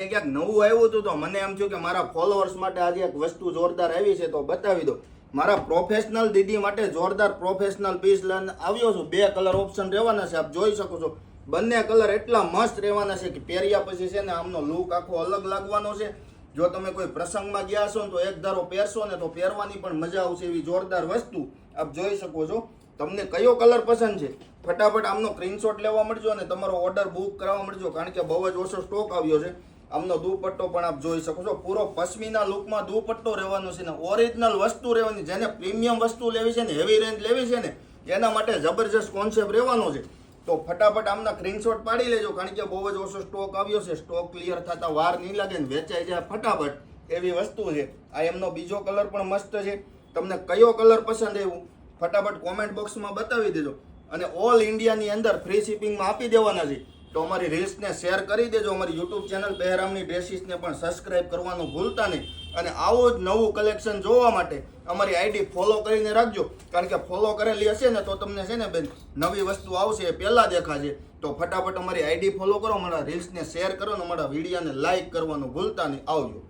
ક્યાંક નવું આવ્યું હતું તો મને એમ થયું કે મારા ફોલોઅર્સ માટે આજે એક વસ્તુ જોરદાર આવી છે તો બતાવી દો. મારા પ્રોફેશનલ દીદી માટે જોરદાર પ્રોફેશનલ પીસ લઈને આવ્યો છું. 2 કલર ઓપ્શન રહેવાના છે, આપ જોઈ શકો છો. બંને કલર એટલા મસ્ત રહેવાના છે કે પહેર્યા પછી છે ને આમનો લુક આખો અલગ લાગવાનો છે. જો તમે કોઈ પ્રસંગમાં ગયા છો ને તો એક ધારો પહેરશો ને તો પહેરવાની પણ મજા આવશે એવી જોરદાર વસ્તુ આપ જોઈ શકો છો. તમને કયો કલર પસંદ છે ફટાફટ આમનો સ્ક્રીનશોટ લેવા મળજો અને તમારો ઓર્ડર બુક કરાવવા મળજો, કારણ કે બહુ જ ઓછો સ્ટોક આવ્યો છે. આમનો દુપટ્ટો પણ આપ જોઈ શકો છો. પૂરો પશ્મિના લુકમાં દુપટ્ટો રહેવાનો છે ને ઓરિજિનલ વસ્તુ રહેવાની. જેને પ્રીમિયમ વસ્તુ લેવી છે ને, હેવી રેન્જ લેવી છે ને, એના માટે જબરજસ્ત કોન્સેપ્ટ રહેવાનો છે. તો ફટાફટ આમના સ્ક્રીનશોટ પાડી લેજો, કારણ કે બહુ જ ઓછો સ્ટોક આવ્યો છે. સ્ટોક ક્લિયર થતા વાર નહીં લાગે ને વેચાઈ જાય ફટાફટ એવી વસ્તુ છે. આ એમનો બીજો કલર પણ મસ્ત છે. તમને કયો કલર પસંદ આવ્યું ફટાફટ કોમેન્ટ બોક્સમાં બતાવી દેજો. અને ઓલ ઇન્ડિયાની અંદર ફ્રી શિપિંગમાં આપી દેવાના છે. તો અમારી રીલ્સને શેર કરી દેજો. અમારી યુટ્યુબ ચેનલ બહેરામની ડ્રેસીસને પણ સબસ્ક્રાઇબ કરવાનું ભૂલતા નહીં. અને આવું જ નવું કલેક્શન જોવા માટે અમારી આઈડી ફોલો કરીને રાખજો, કારણ કે ફોલો કરેલી હશે ને તો તમને છે ને બેન નવી વસ્તુ આવશે એ પહેલાં દેખાશે. તો ફટાફટ અમારી આઈડી ફોલો કરો, અમારા રીલ્સને શેર કરો અને અમારા વિડીયોને લાઇક કરવાનું ભૂલતા નહીં. આવજો.